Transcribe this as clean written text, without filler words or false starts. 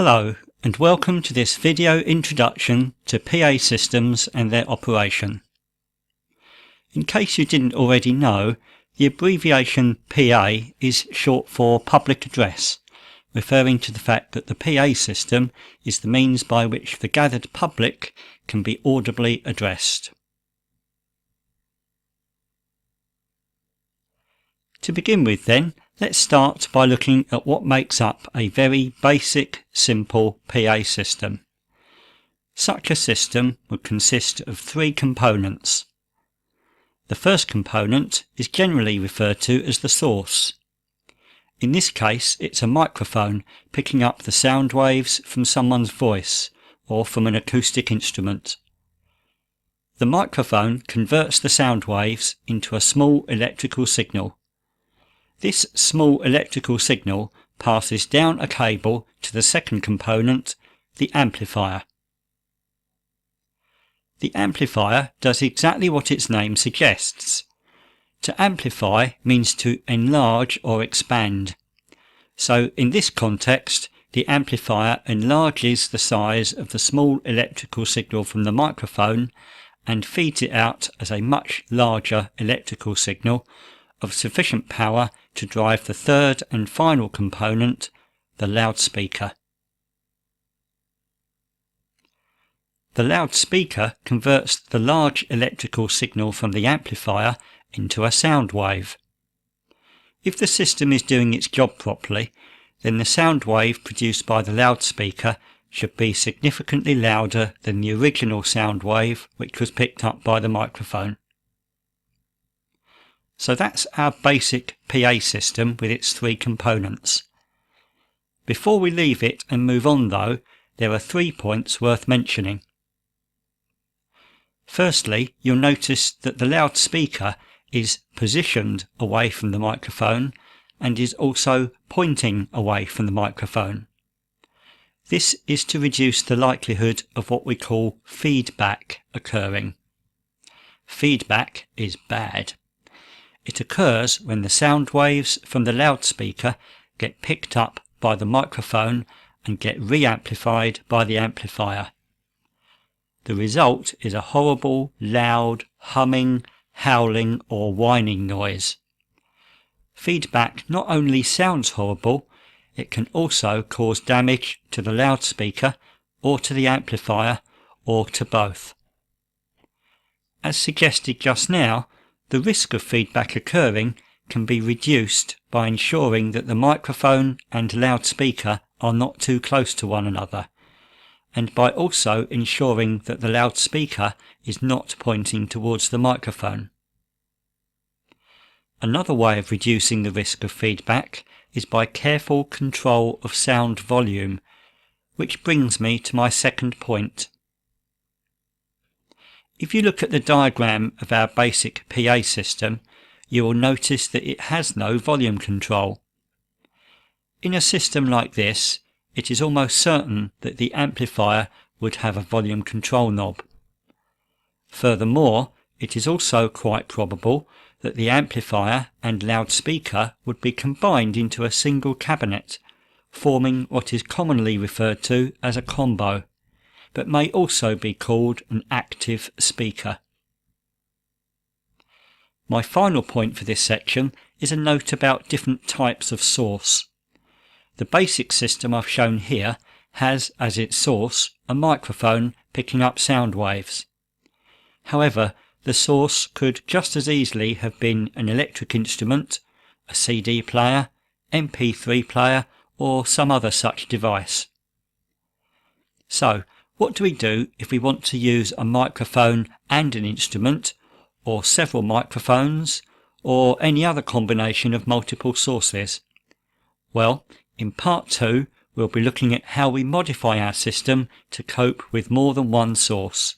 Hello and welcome to this video introduction to PA systems and their operation. In case you didn't already know, the abbreviation PA is short for public address, referring to the fact that the PA system is the means by which the gathered public can be audibly addressed. To begin with then, let's start by looking at what makes up a very basic, simple PA system. Such a system would consist of three components. The first component is generally referred to as the source. In this case, it's a microphone picking up the sound waves from someone's voice or from an acoustic instrument. The microphone converts the sound waves into a small electrical signal. This small electrical signal passes down a cable to the second component, the amplifier. The amplifier does exactly what its name suggests. To amplify means to enlarge or expand. So in this context, the amplifier enlarges the size of the small electrical signal from the microphone and feeds it out as a much larger electrical signal of sufficient power to drive the third and final component, the loudspeaker. The loudspeaker converts the large electrical signal from the amplifier into a sound wave. If the system is doing its job properly, then the sound wave produced by the loudspeaker should be significantly louder than the original sound wave which was picked up by the microphone. So that's our basic PA system with its three components. Before we leave it and move on though, there are 3 points worth mentioning. Firstly, you'll notice that the loudspeaker is positioned away from the microphone and is also pointing away from the microphone. This is to reduce the likelihood of what we call feedback occurring. Feedback is bad. It occurs when the sound waves from the loudspeaker get picked up by the microphone and get re-amplified by the amplifier. The result is a horrible, loud, humming, howling or whining noise. Feedback not only sounds horrible, it can also cause damage to the loudspeaker or to the amplifier or to both. As suggested just now, the risk of feedback occurring can be reduced by ensuring that the microphone and loudspeaker are not too close to one another, and by also ensuring that the loudspeaker is not pointing towards the microphone. Another way of reducing the risk of feedback is by careful control of sound volume, which brings me to my second point. If you look at the diagram of our basic PA system, you will notice that it has no volume control. In a system like this, it is almost certain that the amplifier would have a volume control knob. Furthermore, it is also quite probable that the amplifier and loudspeaker would be combined into a single cabinet, forming what is commonly referred to as a combo, but may also be called an active speaker. My final point for this section is a note about different types of source. The basic system I've shown here has as its source a microphone picking up sound waves. However, the source could just as easily have been an electric instrument, a CD player, MP3 player, or some other such device. So, what do we do if we want to use a microphone and an instrument, or several microphones, or any other combination of multiple sources? Well, in part 2, we'll be looking at how we modify our system to cope with more than one source.